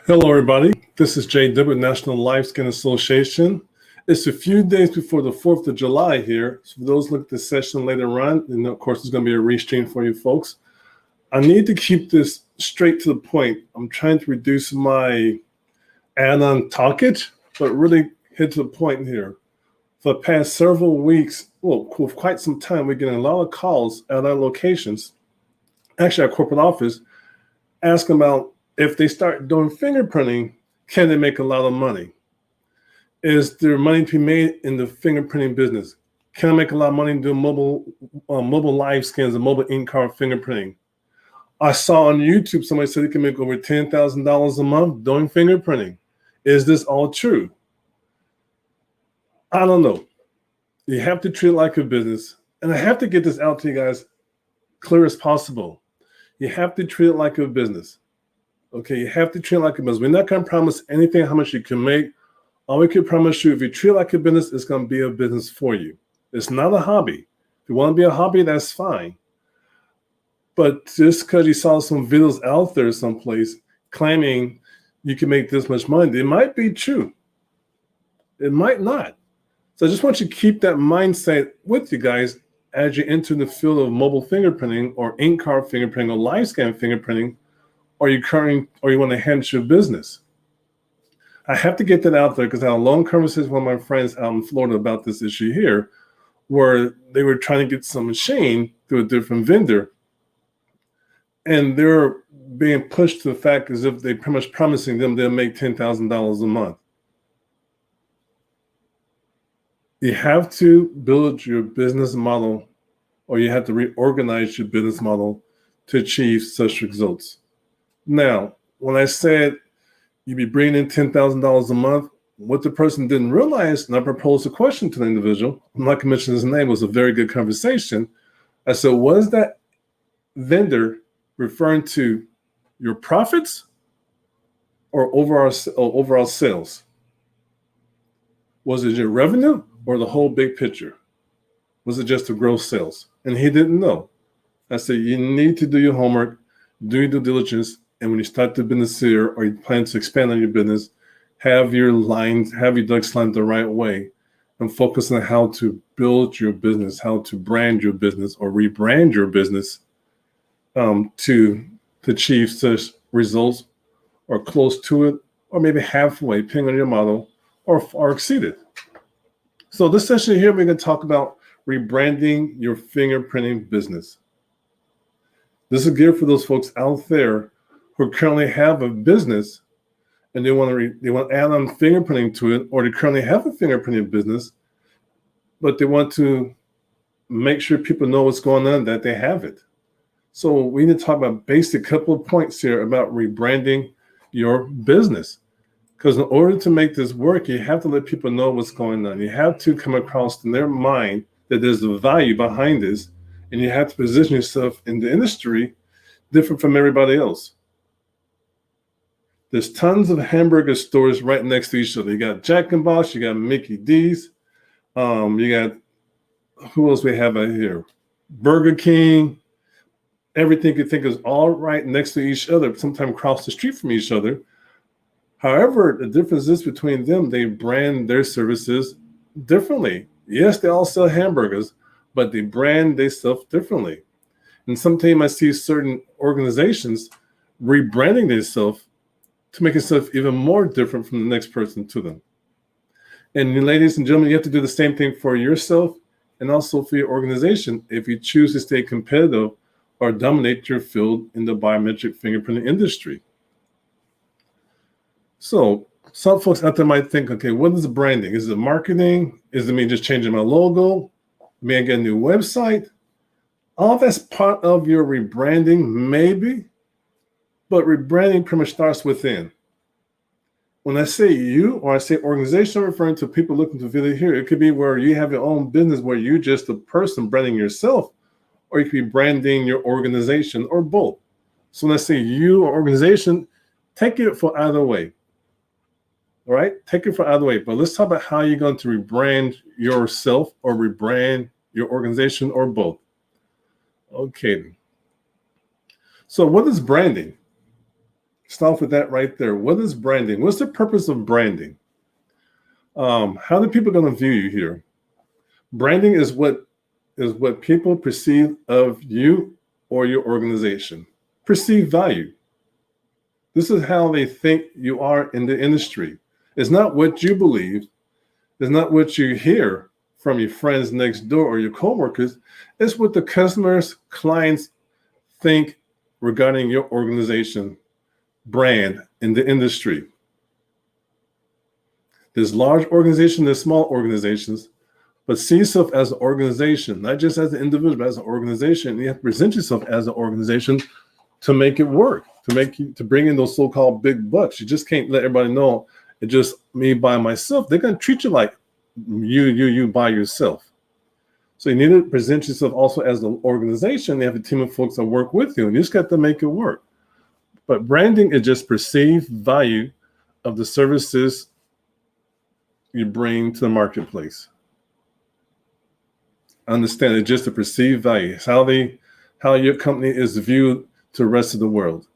Hello, everybody. This is Jay Dibb with National LiveScan Association. It's a few days before the 4th of July here. So for those look at the session later on, and of course, there's going to be a restream for you folks. I need to keep this straight to the point. I'm trying to reduce my add-on talkage, but really hit to the point here. For the past several weeks, well, for quite some time, we're getting a lot of calls at our locations, actually our corporate office, asking about if they start doing fingerprinting, can they make a lot of money? Is there money to be made in the fingerprinting business? Can I make a lot of money doing mobile live scans and mobile in-car fingerprinting? I saw on YouTube somebody said they can make over $10,000 a month doing fingerprinting. Is this all true? I don't know. You have to treat it like a business. And I have to get this out to you guys clear as possible. You have to treat it like a business. Okay, you have to treat it like a business. We're not going to promise anything how much you can make. All we can promise you, if you treat it like a business, it's going to be a business for you. It's not a hobby. If you want to be a hobby, that's fine. But just because you saw some videos out there someplace claiming you can make this much money, it might be true. It might not. So I just want you to keep that mindset with you guys as you enter the field of mobile fingerprinting or in-car fingerprinting or live scan fingerprinting, or you want to enhance your business. I have to get that out there because I had a long conversation with one of my friends out in Florida about this issue here, where they were trying to get some machine through a different vendor, and they're being pushed to the fact as if they're pretty much promising them they'll make $10,000 a month. You have to build your business model, or you have to reorganize your business model to achieve such results. Now, when I said you'd be bringing in $10,000 a month, what the person didn't realize, and I proposed a question to the individual, I'm not going to mention his name, it was a very good conversation. I said, was that vendor referring to your profits or overall sales? Was it your revenue or the whole big picture? Was it just the gross sales? And he didn't know. I said, you need to do your homework, do your due diligence, and when you start the business here or you plan to expand on your business, have your ducks lined the right way and focus on how to build your business, how to brand your business or rebrand your business to achieve such results or close to it, or maybe halfway, depending on your model, or exceed it. So this session here, we're going to talk about rebranding your fingerprinting business. This is geared for those folks out there who currently have a business and they want to add on fingerprinting to it, or they currently have a fingerprinting business, but they want to make sure people know what's going on, that they have it. So we need to talk about basic couple of points here about rebranding your business. Because in order to make this work, you have to let people know what's going on. You have to come across in their mind that there's a value behind this, and you have to position yourself in the industry different from everybody else. There's tons of hamburger stores right next to each other. You got Jack in the Box, you got Mickey D's, you got, who else we have out here? Burger King. Everything you think is all right next to each other, sometimes across the street from each other. However, the difference is between them, they brand their services differently. Yes, they all sell hamburgers, but they brand themselves differently. And sometimes I see certain organizations rebranding themselves to make itself even more different from the next person to them. And ladies and gentlemen, you have to do the same thing for yourself and also for your organization if you choose to stay competitive or dominate your field in the biometric fingerprinting industry. So some folks out there might think, okay, what is branding? Is it marketing? Is it me just changing my logo? May I get a new website? All that's part of your rebranding, maybe, but rebranding pretty much starts within. When I say you or I say organization, I'm referring to people looking to video here. It could be where you have your own business where you're just a person branding yourself, or you could be branding your organization, or both. So when I say you or organization, take it for either way. All right, take it for either way. But let's talk about how you're going to rebrand yourself or rebrand your organization, or both. Okay. So what is branding? Start off with that right there. What is branding? What's the purpose of branding? How are people going to view you here? Branding is what people perceive of you or your organization. Perceived value. This is how they think you are in the industry. It's not what you believe. It's not what you hear from your friends next door or your coworkers. It's what the customers, clients think regarding your organization, brand in the industry. There's large organizations, there's small organizations, but see yourself as an organization, not just as an individual, but as an organization. You have to present yourself as an organization to make it work, to bring in those so-called big bucks. You just can't let everybody know it's just me by myself. They're going to treat you like you by yourself. So you need to present yourself also as an organization. You have a team of folks that work with you, and you just got to make it work. But branding is just perceived value of the services you bring to the marketplace. Understand it's just a perceived value. It's how your company is viewed to the rest of the world.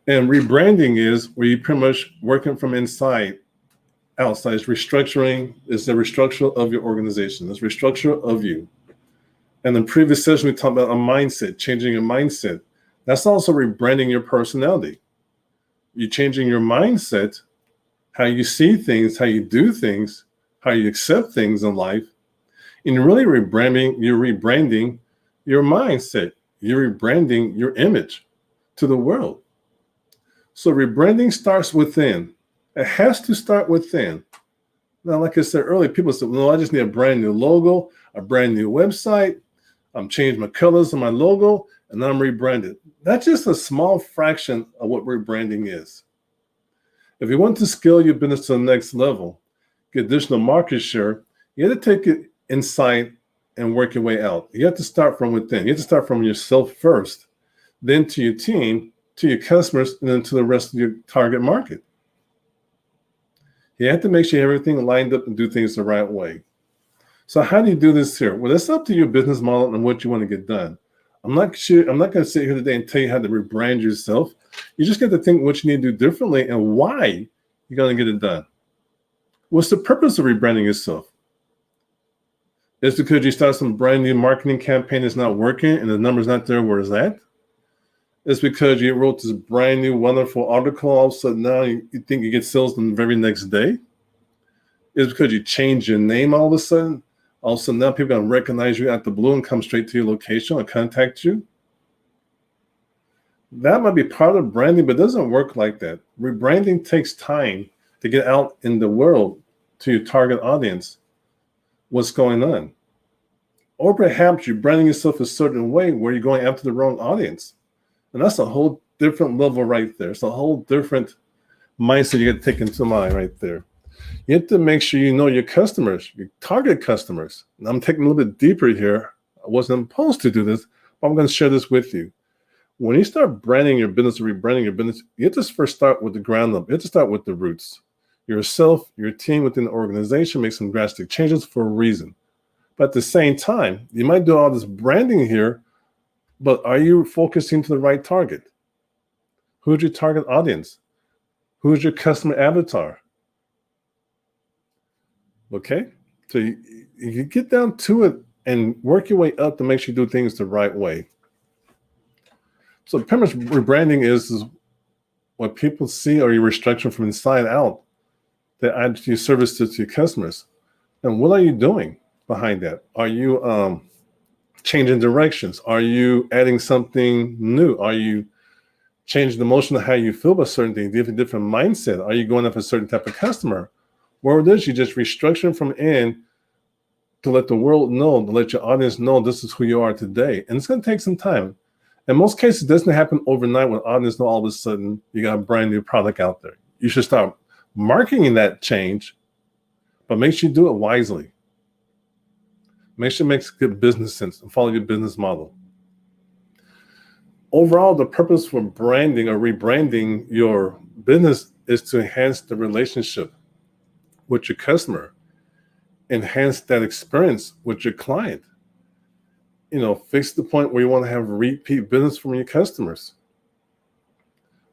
And rebranding is where you pretty much working from inside, outside. It's restructuring. It's the restructure of your organization. It's restructure of you. And in the previous session, we talked about a mindset, changing your mindset. That's also rebranding your personality. You're changing your mindset, how you see things, how you do things, how you accept things in life. And you're really rebranding your mindset. You're rebranding your image to the world. So rebranding starts within. It has to start within. Now, like I said earlier, people said, no, I just need a brand new logo, a brand new website. I'm changing my colors on my logo, and then I'm rebranded. That's just a small fraction of what rebranding is. If you want to scale your business to the next level, get additional market share, you have to take it inside and work your way out. You have to start from within. You have to start from yourself first, then to your team, to your customers, and then to the rest of your target market. You have to make sure everything lined up and do things the right way. So how do you do this here? Well, it's up to your business model and what you want to get done. I'm not going to sit here today and tell you how to rebrand yourself. You just got to think what you need to do differently and why you're going to get it done. What's the purpose of rebranding yourself? It's because you start some brand new marketing campaign that's not working and the number's not there where it's at. It's because you wrote this brand new wonderful article. All of a sudden now you think you get sales the very next day. It's because you change your name all of a sudden. All of a sudden now people are going to recognize you at the blue and come straight to your location or contact you. That might be part of branding, but it doesn't work like that. Rebranding takes time to get out in the world to your target audience what's going on. Or perhaps you're branding yourself a certain way where you're going after the wrong audience. And that's a whole different level right there. It's a whole different mindset you got to take into mind right there. You have to make sure you know your customers, your target customers. And I'm taking a little bit deeper here. I wasn't supposed to do this, but I'm going to share this with you. When you start branding your business or rebranding your business, you have to first start with the ground up. You have to start with the roots. Yourself, your team within the organization, make some drastic changes for a reason. But at the same time, you might do all this branding here, but are you focusing to the right target? Who's your target audience? Who's your customer avatar? Okay, so you get down to it and work your way up to make sure you do things the right way. So pretty much rebranding is what people see or your restructuring from inside out that add to your services to your customers. And what are you doing behind that? Are you changing directions? Are you adding something new? Are you changing the motion of how you feel about certain things? Do you have a different mindset? Are you going after a certain type of customer? Or is you just restructuring from in to let the world know, to let your audience know this is who you are today? And it's going to take some time. In most cases, it doesn't happen overnight when audience know all of a sudden you got a brand new product out there. You should start marketing that change, but make sure you do it wisely. Make sure it makes good business sense and follow your business model. Overall, the purpose for branding or rebranding your business is to enhance the relationship with your customer, enhance that experience with your client. Fix the point where you want to have repeat business from your customers.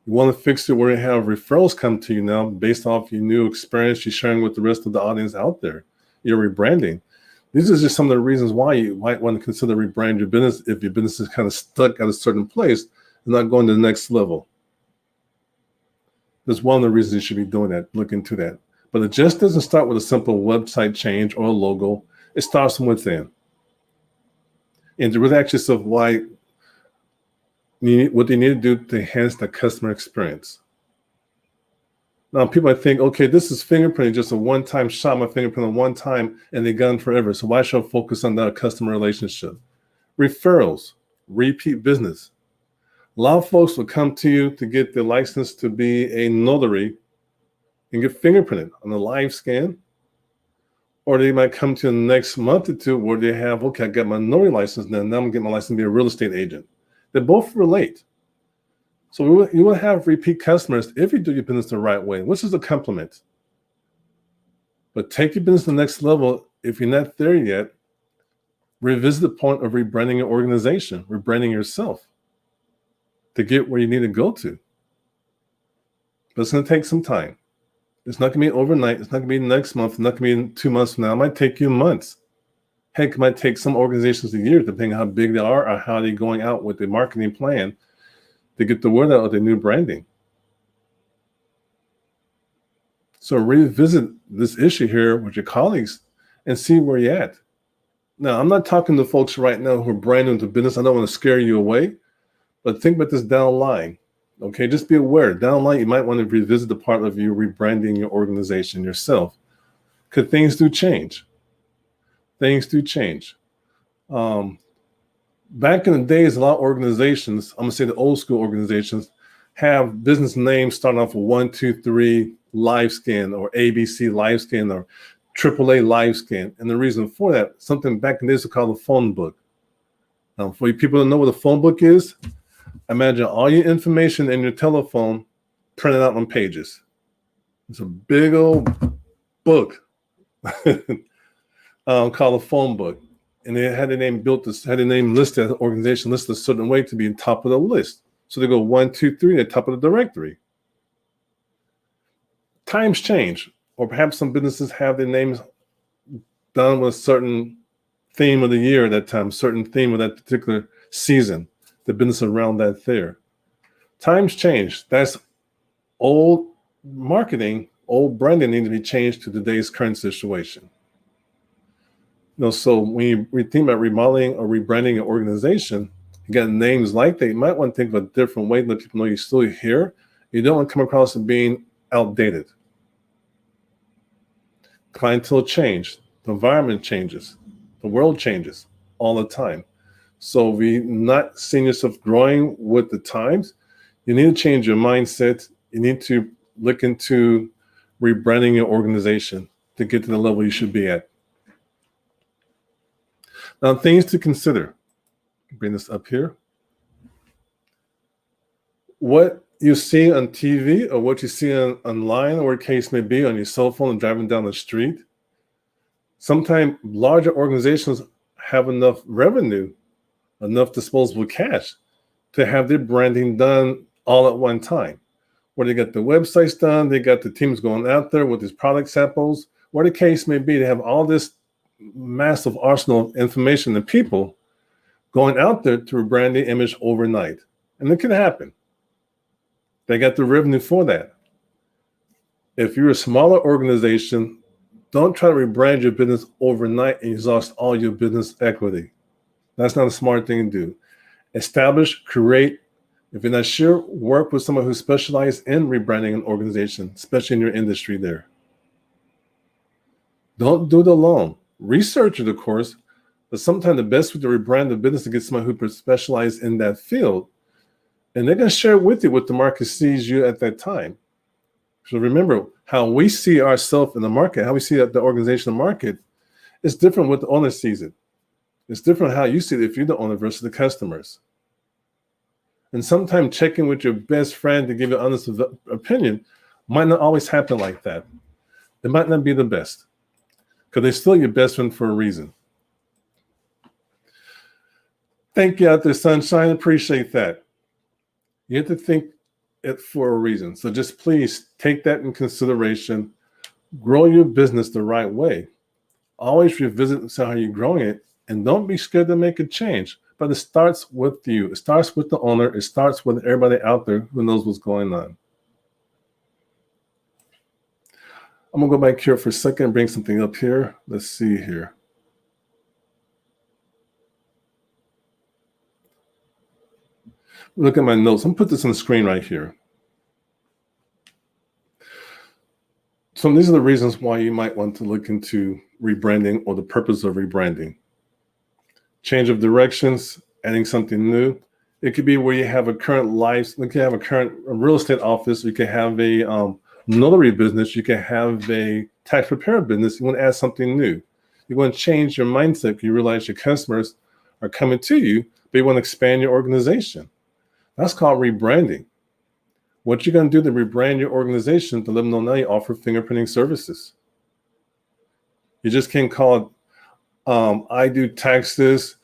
You want to fix it where you have referrals come to you now based off your new experience you're sharing with the rest of the audience out there. You're rebranding. These are just some of the reasons why you might want to consider rebrand your business if your business is kind of stuck at a certain place and not going to the next level. That's one of the reasons you should be doing that. Look into that. But it just doesn't start with a simple website change or a logo. It starts from within. And to really ask yourself what they need to do to enhance the customer experience. Now, people might think, okay, this is fingerprinting, just a one-time shot, my fingerprint on one time, and they're gone forever. So why should I focus on that customer relationship? Referrals, repeat business. A lot of folks will come to you to get their license to be a notary and get fingerprinted on a live scan. Or they might come to you in the next month or two where they have, okay, I got my notary license now. Now I'm getting my license to be a real estate agent. They both relate. So you will have repeat customers if you do your business the right way, which is a compliment. But take your business to the next level. If you're not there yet, revisit the point of rebranding your organization, rebranding yourself to get where you need to go to. But it's going to take some time. It's not going to be overnight. It's not going to be next month. It's not going to be in 2 months from now. It might take you months. Heck, it might take some organizations a year, depending on how big they are or how they're going out with their marketing plan to get the word out of their new branding. So revisit this issue here with your colleagues and see where you're at. Now, I'm not talking to folks right now who are brand new into business. I don't want to scare you away, but think about this down the line. Okay, just be aware. Down the line, you might want to revisit the part of you rebranding your organization yourself, because things do change. Things do change. Back in the days, a lot of organizations, I'm going to say the old school organizations, have business names starting off with 1, 2, 3 LiveScan or ABC LiveScan or AAA LiveScan. And the reason for that, something back in the days was called a phone book. Now, for you people to know what a phone book is, imagine all your information in your telephone printed out on pages. It's a big old book called a phone book. And they had the name had the name listed, the organization listed a certain way to be on top of the list. So they go 1, 2, 3, they're top of the directory. Times change, or perhaps some businesses have their names done with a certain theme of the year at that time, certain theme of that particular season, the business around that there. Times change. That's old marketing, old branding needs to be changed to today's current situation. So when we think about remodeling or rebranding an organization, you got names like that, you might want to think of a different way to let people know you're still here. You don't want to come across as being outdated. Clientele change, the environment changes, the world changes all the time. So if you're not seeing yourself growing with the times, you need to change your mindset. You need to look into rebranding your organization to get to the level you should be at. Now, things to consider. Bring this up here. What you see on TV or what you see online, or what the case may be, on your cell phone and driving down the street, sometimes larger organizations have enough revenue, enough disposable cash to have their branding done all at one time. Where they got the websites done, they got the teams going out there with these product samples, where the case may be, they have all this massive arsenal of information and people going out there to rebrand the image overnight. And it can happen. They got the revenue for that. If you're a smaller organization, don't try to rebrand your business overnight and exhaust all your business equity. That's not a smart thing to do. Establish, create. If you're not sure, work with someone who specializes in rebranding an organization, especially in your industry there. Don't do it alone. Research it, of course, but sometimes the best way to rebrand the business is to get someone who specializes in that field, and they're going to share it with you what the market sees you at that time. So remember, how we see ourselves in the market, how we see the organization in the market, is different what the owner sees it. It's different how you see it if you're the owner versus the customers. And sometimes checking with your best friend to give you an honest opinion might not always happen like that. It might not be the best, because they're still your best friend for a reason. Thank you out there, Sunshine. Appreciate that. You have to think it for a reason. So just please take that in consideration. Grow your business the right way. Always revisit and see how you're growing it, and don't be scared to make a change. But it starts with you. It starts with the owner. It starts with everybody out there who knows what's going on. I'm going to go back here for a second and bring something up here. Let's see here. Look at my notes. I'm going to put this on the screen right here. So these are the reasons why you might want to look into rebranding, or the purpose of rebranding. Change of directions, adding something new. It could be where you have a current you can have a current real estate office. You can have a notary business. You can have a tax preparer business. You want to add something new. You want to change your mindset. You realize your customers are coming to you, but you want to expand your organization. That's called rebranding. What you're going to do to rebrand your organization to let them know now you offer fingerprinting services. You just can't call it, I do taxes,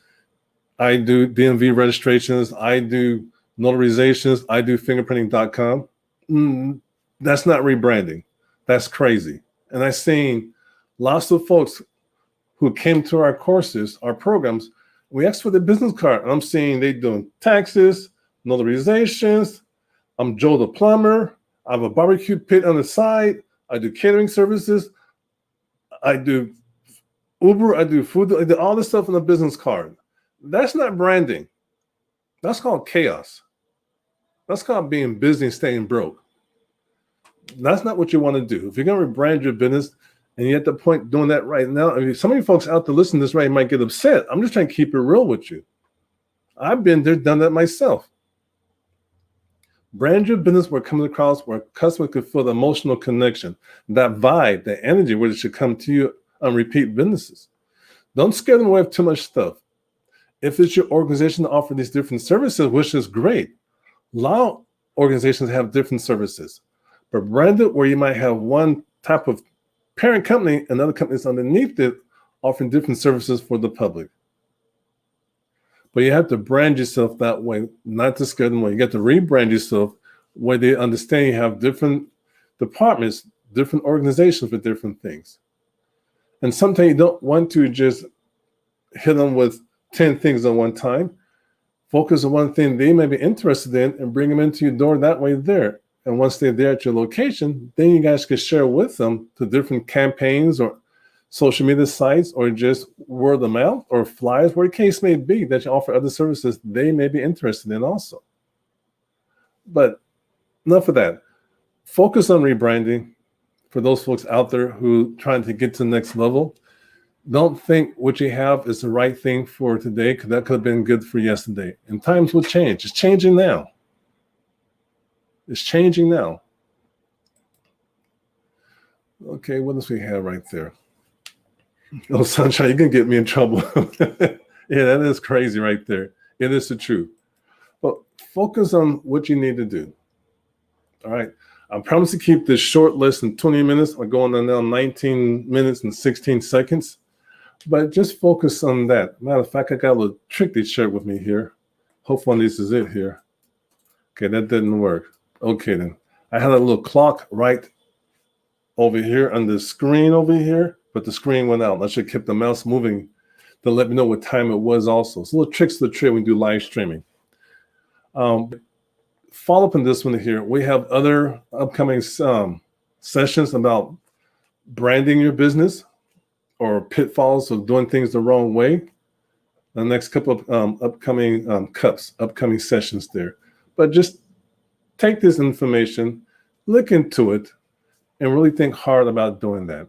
I do DMV registrations, I do notarizations, I do fingerprinting.com. That's not rebranding. That's crazy. And I've seen lots of folks who came to our courses, our programs, we asked for the business card. And I'm seeing they doing taxes, notarizations. I'm Joe the plumber. I have a barbecue pit on the side. I do catering services. I do Uber. I do food. I do all this stuff on the business card. That's not branding. That's called chaos. That's called being busy and staying broke. That's not what you want to do. If you're going to rebrand your business and you're at the point doing that right now, I mean, some of you folks out there listening to this right might get upset. I'm just trying to keep it real with you. I've been there, done that myself. Brand your business where it comes across where customers can feel the emotional connection, that vibe, that energy where they should come to you on repeat businesses. Don't scare them away with too much stuff. If it's your organization to offer these different services, which is great, a lot of organizations have different services. But brand it where you might have one type of parent company and other companies underneath it offering different services for the public. But you have to brand yourself that way, not to scare them away. You got to rebrand yourself where they understand you have different departments, different organizations for different things. And sometimes you don't want to just hit them with 10 things at one time. Focus on one thing they may be interested in and bring them into your door that way there. And once they're there at your location, then you guys can share with them to different campaigns or social media sites, or just word of mouth or flyers, where the case may be, that you offer other services they may be interested in also. But enough of that. Focus on rebranding for those folks out there who are trying to get to the next level. Don't think what you have is the right thing for today, because that could have been good for yesterday. And times will change. It's changing now. It's changing now. Okay, what else we have right there? Oh, Sunshine, you're going to get me in trouble. Yeah, that is crazy right there. It is the truth. But focus on what you need to do. All right. I promise to keep this short, less than 20 minutes. I'm going on now 19 minutes and 16 seconds. But just focus on that. Matter of fact, I got a little trick they shared with me here. Hopefully this is it here. Okay, that didn't work. Okay, then. I had a little clock right over here on the screen over here, but the screen went out. I should have kept the mouse moving to let me know what time it was also. So little tricks to the trade when we do live streaming. Follow up on this one here. We have other upcoming sessions about branding your business or pitfalls of doing things the wrong way. The next couple of upcoming sessions there. But just take this information, look into it, and really think hard about doing that.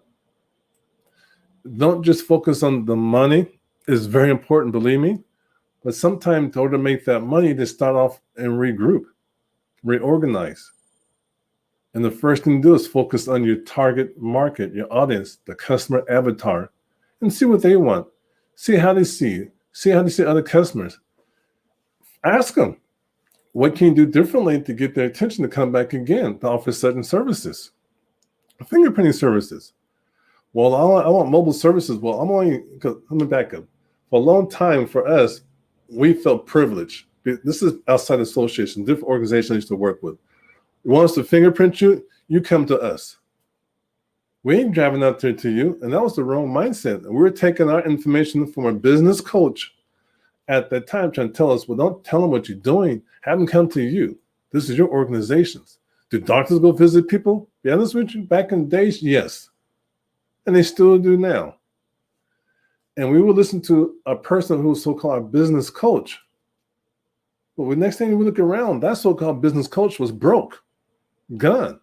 Don't just focus on the money. It's very important, believe me. But sometimes in order to make that money, to start off and regroup, reorganize. And the first thing to do is focus on your target market, your audience, the customer avatar, and see what they want. See how they see you. See how they see other customers. Ask them, what can you do differently to get their attention to come back again to offer certain services? Fingerprinting services. Well, I want mobile services. Well, let me back up. For a long time for us, we felt privileged. This is outside association, different organizations I used to work with. You want us to fingerprint you? You come to us. We ain't driving out there to you. And that was the wrong mindset. We were taking our information from a business coach at that time trying to tell us, well, don't tell them what you're doing. Have them come to you. This is your organizations. Do doctors go visit people? Be honest with you, back in the days, yes. And they still do now. And we would listen to a person who was so-called a business coach. But the next thing we look around, that so-called business coach was broke, gone.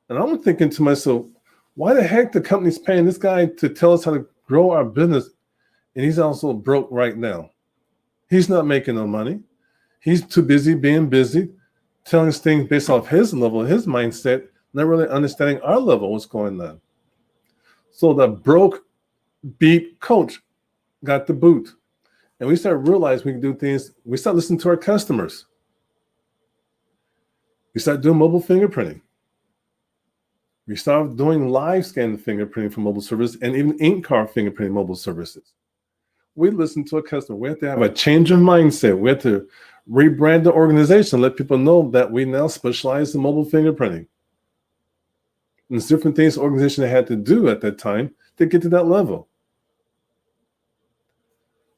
And I'm thinking to myself, why the heck the company's paying this guy to tell us how to grow our business? And he's also broke right now. He's not making no money. He's too busy being busy, telling us things based off his level, his mindset, not really understanding our level, what's going on. So the broke, beat coach got the boot. And we started realizing we can do things. We started listening to our customers. We started doing mobile fingerprinting. We started doing live scan fingerprinting for mobile service and even in-car fingerprinting mobile services. We listened to a customer. We have to have a change of mindset. We have to rebrand the organization, let people know that we now specialize in mobile fingerprinting. And there's different things the organization had to do at that time to get to that level.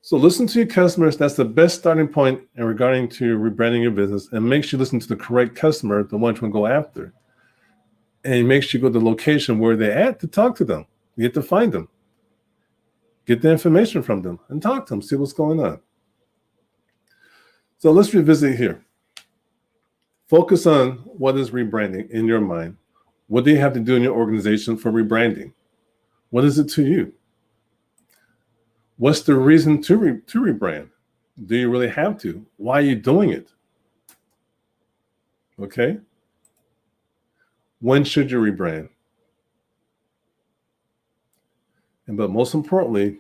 So listen to your customers. That's the best starting point in regarding to rebranding your business, and make sure you listen to the correct customer, the one you want to go after. And make sure you go to the location where they're at to talk to them. You get to find them. Get the information from them and talk to them, see what's going on. So let's revisit here. Focus on what is rebranding in your mind. What do you have to do in your organization for rebranding? What is it to you? What's the reason to rebrand? Do you really have to? Why are you doing it? Okay. When should you rebrand? But most importantly,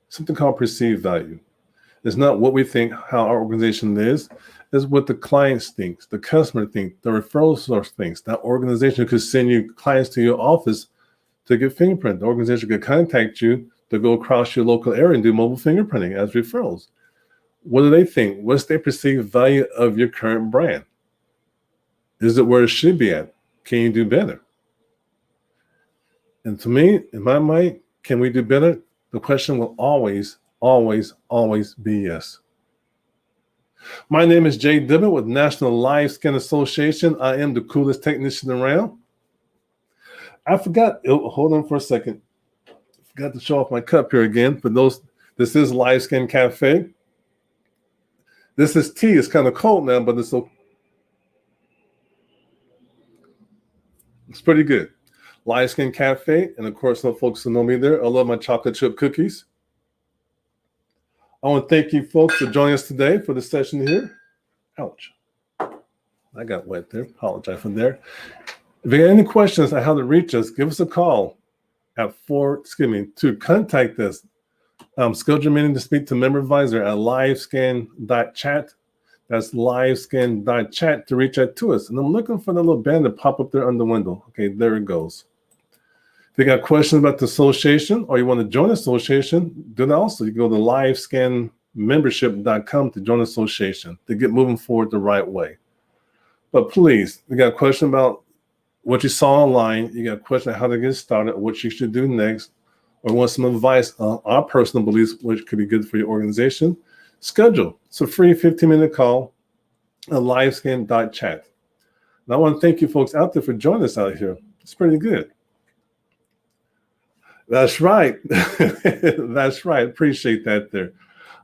something called perceived value. It's not what we think, how our organization is. It's what the clients think, the customer thinks, the referral source thinks. That organization could send you clients to your office to get fingerprinted. The organization could contact you to go across your local area and do mobile fingerprinting as referrals. What do they think? What's their perceived value of your current brand? Is it where it should be at? Can you do better? And to me, in my mind, can we do better? The question will always, always, always be yes. My name is Jay Dibbitt with National LiveScan Association. I am the coolest technician around. I forgot, hold on for a second. I forgot to show off my cup here again. For those, this is LiveScan.Cafe. This is tea. It's kind of cold now, but it's pretty good. LiveScan.Cafe, and of course, some folks who know me there. I love my chocolate chip cookies. I want to thank you folks for joining us today for the session here. Ouch. I got wet there. Apologize for there. If you have any questions on how to reach us, give us a call at to contact us. Schedule a meeting to speak to member advisor at LiveScan.chat. That's LiveScan.chat to reach out to us. And I'm looking for the little band to pop up there on the window. Okay, there it goes. If you got questions about the association or you want to join the association, do that also. You can go to LiveScanMembership.com to join the association to get moving forward the right way. But please, you got a question about what you saw online, you got a question on how to get started, what you should do next, or want some advice on our personal beliefs, which could be good for your organization, schedule. It's a free 15-minute call at LiveScan.chat. And I want to thank you folks out there for joining us out here. It's pretty good. That's right. That's right. Appreciate that there.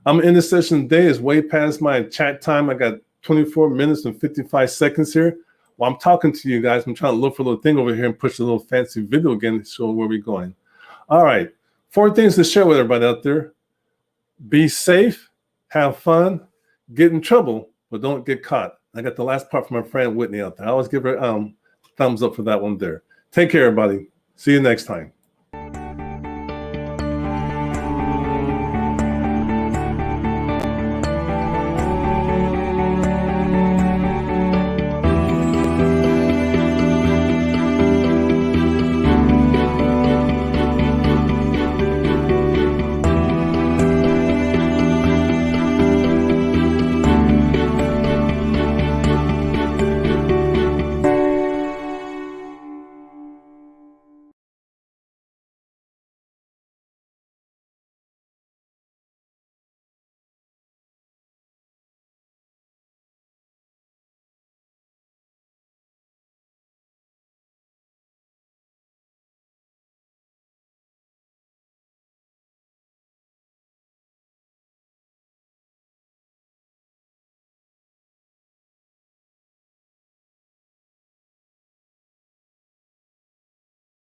I'm in the session today. It's way past my chat time. I got 24 minutes and 55 seconds here. While I'm talking to you guys, I'm trying to look for a little thing over here and push a little fancy video again to show where we're going. All right. 4 things to share with everybody out there. Be safe, have fun, get in trouble, but don't get caught. I got the last part from my friend Whitney out there. I always give her thumbs up for that one there. Take care, everybody. See you next time.